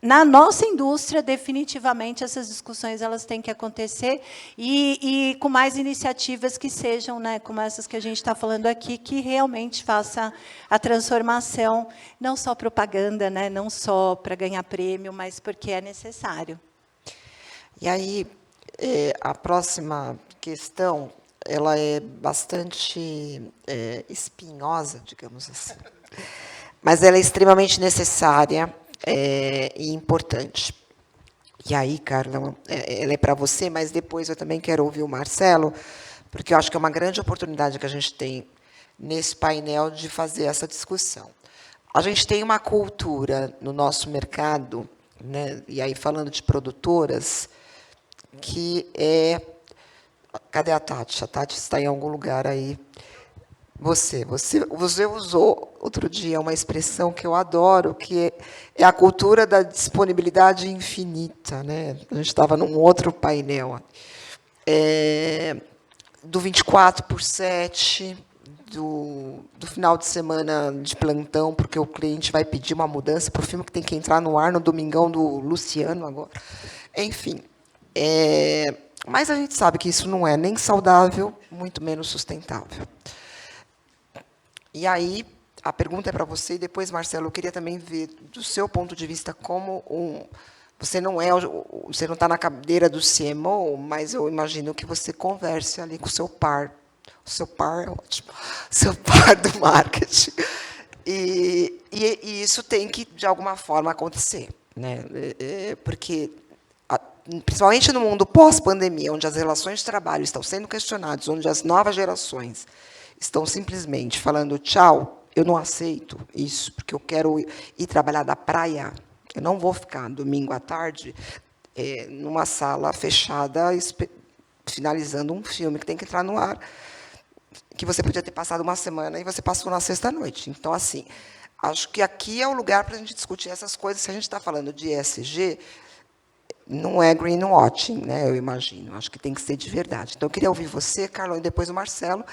na nossa indústria, definitivamente, essas discussões elas têm que acontecer e com mais iniciativas que sejam, né, como essas que a gente está falando aqui, que realmente faça a transformação, não só propaganda, né, não só para ganhar prêmio, mas porque é necessário. E aí, a próxima questão, ela é bastante espinhosa, digamos assim, mas ela é extremamente necessária, e importante. E aí, Carla, ela é para você, mas depois eu também quero ouvir o Marcelo, porque eu acho que é uma grande oportunidade que a gente tem nesse painel de fazer essa discussão. a gente tem uma cultura no nosso mercado, né, e aí falando de produtoras, que é... Cadê a Tati? A Tati está em algum lugar aí. Você usou outro dia uma expressão que eu adoro, que é a cultura da disponibilidade infinita, né? A gente estava num outro painel. Do 24/7, do final de semana de plantão, porque o cliente vai pedir uma mudança para o filme que tem que entrar no ar no domingão do Luciano agora. Enfim. Mas a gente sabe que isso não é nem saudável, muito menos sustentável. E aí, a pergunta é para você, e depois, Marcelo, eu queria também ver, do seu ponto de vista, como você não está na cadeira do CMO, mas eu imagino que você converse ali com o seu par. O seu par é ótimo. O seu par do marketing. E isso tem que, de alguma forma, acontecer, né? Porque, principalmente no mundo pós-pandemia, onde as relações de trabalho estão sendo questionadas, onde as novas gerações estão simplesmente falando tchau, eu não aceito isso, porque eu quero ir trabalhar da praia, eu não vou ficar domingo à tarde numa sala fechada, finalizando um filme que tem que entrar no ar, que você podia ter passado uma semana e você passou na sexta-noite. Então, assim, acho que aqui é o lugar para a gente discutir essas coisas. Se a gente está falando de ESG, não é greenwashing, né, eu imagino. Acho que tem que ser de verdade. Então, eu queria ouvir você, Carlão, e depois o Marcelo.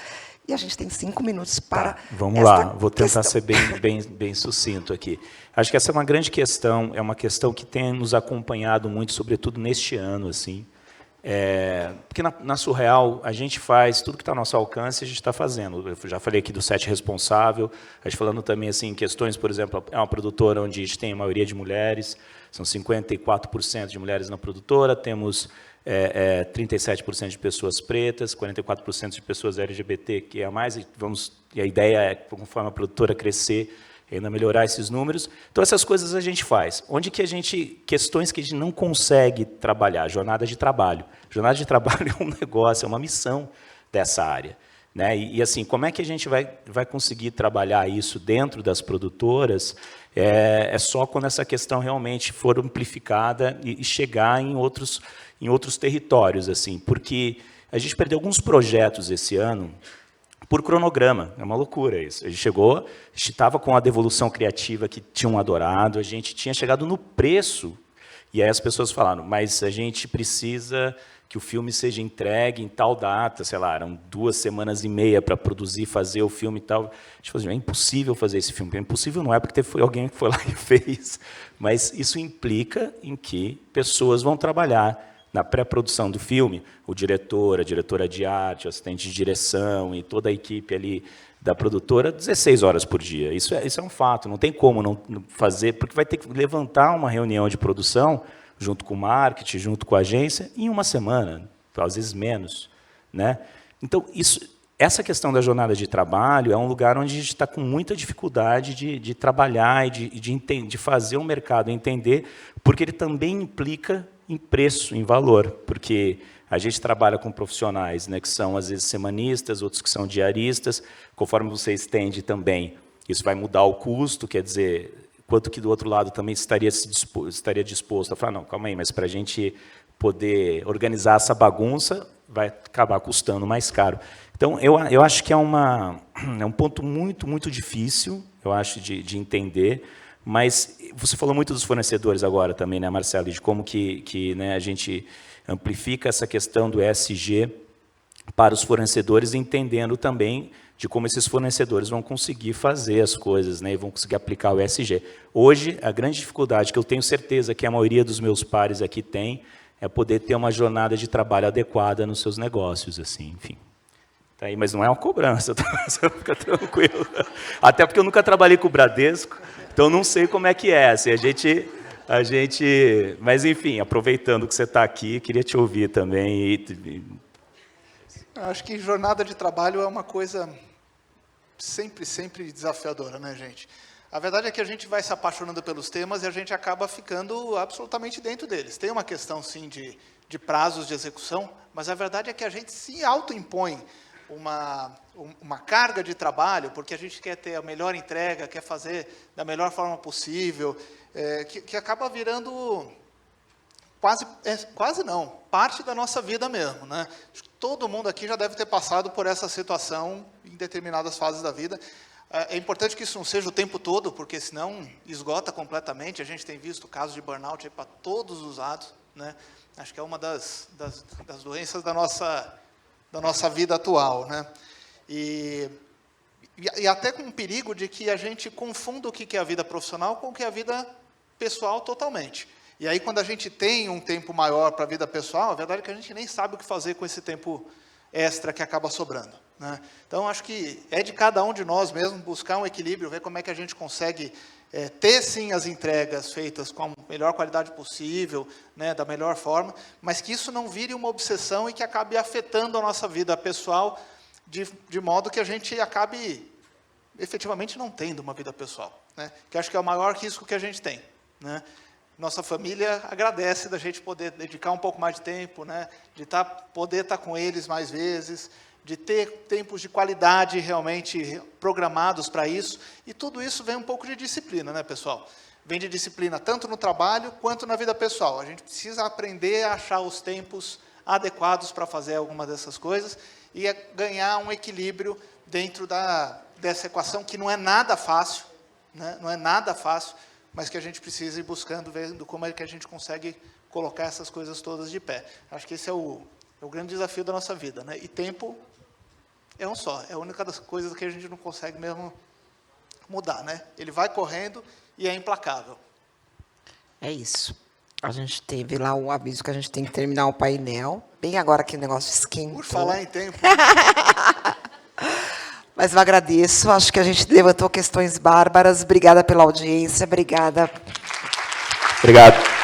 E a gente tem 5 minutos para... Vamos lá, vou tentar ser bem sucinto aqui. Acho que essa é uma grande questão, é uma questão que tem nos acompanhado muito, sobretudo neste ano, assim. Porque na Surreal, a gente faz tudo que está ao nosso alcance, a gente está fazendo. Eu já falei aqui do set responsável, a gente falando também assim, em questões, por exemplo, é uma produtora onde a gente tem a maioria de mulheres, são 54% de mulheres na produtora, temos 37% de pessoas pretas, 44% de pessoas LGBT, que é a mais, e a ideia é, conforme a produtora crescer, ainda melhorar esses números. Então, essas coisas a gente faz. Onde que questões que a gente não consegue trabalhar, jornada de trabalho. Jornada de trabalho é um negócio, é uma missão dessa área, né? E assim, como é que a gente vai conseguir trabalhar isso dentro das produtoras? É só quando essa questão realmente for amplificada e chegar em outros territórios, assim, porque a gente perdeu alguns projetos esse ano por cronograma, é uma loucura isso. A gente estava com a devolução criativa que tinham adorado, a gente tinha chegado no preço, e aí as pessoas falaram, mas a gente precisa que o filme seja entregue em tal data, sei lá, eram 2 semanas e meia para produzir, fazer o filme e tal. A gente falou, é impossível fazer esse filme. É impossível não é porque foi alguém que foi lá e fez, mas isso implica em que pessoas vão trabalhar na pré-produção do filme, o diretor, a diretora de arte, o assistente de direção e toda a equipe ali da produtora, 16 horas por dia. Isso é um fato, não tem como não fazer, porque vai ter que levantar uma reunião de produção junto com o marketing, junto com a agência, em uma semana, às vezes menos, né? Então, essa questão da jornada de trabalho é um lugar onde a gente está com muita dificuldade de trabalhar e de fazer o mercado entender, porque ele também implica em preço, em valor, porque a gente trabalha com profissionais, né, que são, às vezes, semanistas, outros que são diaristas, conforme você estende também, isso vai mudar o custo, quer dizer, quanto que do outro lado também estaria disposto a falar, não, calma aí, mas para a gente poder organizar essa bagunça, vai acabar custando mais caro. Então, eu acho que é um ponto muito, muito difícil, eu acho, de entender, mas você falou muito dos fornecedores agora também, né, Marcelo, e de como que né, a gente amplifica essa questão do ESG para os fornecedores, entendendo também de como esses fornecedores vão conseguir fazer as coisas, né, e vão conseguir aplicar o ESG. Hoje, a grande dificuldade, que eu tenho certeza que a maioria dos meus pares aqui tem, é poder ter uma jornada de trabalho adequada nos seus negócios, assim, enfim. Tá aí, mas não é uma cobrança, você fica tranquilo. Até porque eu nunca trabalhei com o Bradesco, então não sei como é que é. Assim, a gente, mas enfim, aproveitando que você está aqui, queria te ouvir também. Acho que jornada de trabalho é uma coisa sempre desafiadora, né, gente? A verdade é que a gente vai se apaixonando pelos temas e a gente acaba ficando absolutamente dentro deles. Tem uma questão, sim, de prazos de execução, mas a verdade é que a gente se autoimpõe uma carga de trabalho, porque a gente quer ter a melhor entrega, quer fazer da melhor forma possível, que acaba virando quase não, parte da nossa vida mesmo, né? Acho que todo mundo aqui já deve ter passado por essa situação em determinadas fases da vida. É importante que isso não seja o tempo todo, porque senão esgota completamente. A gente tem visto casos de burnout para todos os lados, né? Acho que é uma das doenças da nossa vida atual, né? E até com o perigo de que a gente confunda o que é a vida profissional com o que é a vida pessoal totalmente. E aí, quando a gente tem um tempo maior para a vida pessoal, a verdade é que a gente nem sabe o que fazer com esse tempo extra que acaba sobrando, né? Então, acho que é de cada um de nós mesmo buscar um equilíbrio, ver como é que a gente consegue ter, sim, as entregas feitas com a melhor qualidade possível, né, da melhor forma, mas que isso não vire uma obsessão e que acabe afetando a nossa vida pessoal de modo que a gente acabe efetivamente não tendo uma vida pessoal, né? Que acho que é o maior risco que a gente tem, né? Nossa família agradece da gente poder dedicar um pouco mais de tempo, né? De poder estar com eles mais vezes, de ter tempos de qualidade realmente programados para isso. E tudo isso vem um pouco de disciplina, né, pessoal? Vem de disciplina tanto no trabalho quanto na vida pessoal. A gente precisa aprender a achar os tempos adequados para fazer alguma dessas coisas e ganhar um equilíbrio dentro dessa equação que não é nada fácil, né? Não é nada fácil, mas que a gente precisa ir buscando, vendo como é que a gente consegue colocar essas coisas todas de pé. Acho que esse é o grande desafio da nossa vida, né? E tempo é um só, é a única das coisas que a gente não consegue mesmo mudar, né? Ele vai correndo e é implacável. É isso. A gente teve lá o aviso que a gente tem que terminar o painel, bem agora que o negócio esquentou. Por falar em tempo... Mas eu agradeço, acho que a gente levantou questões bárbaras. Obrigada pela audiência, obrigada. Obrigado.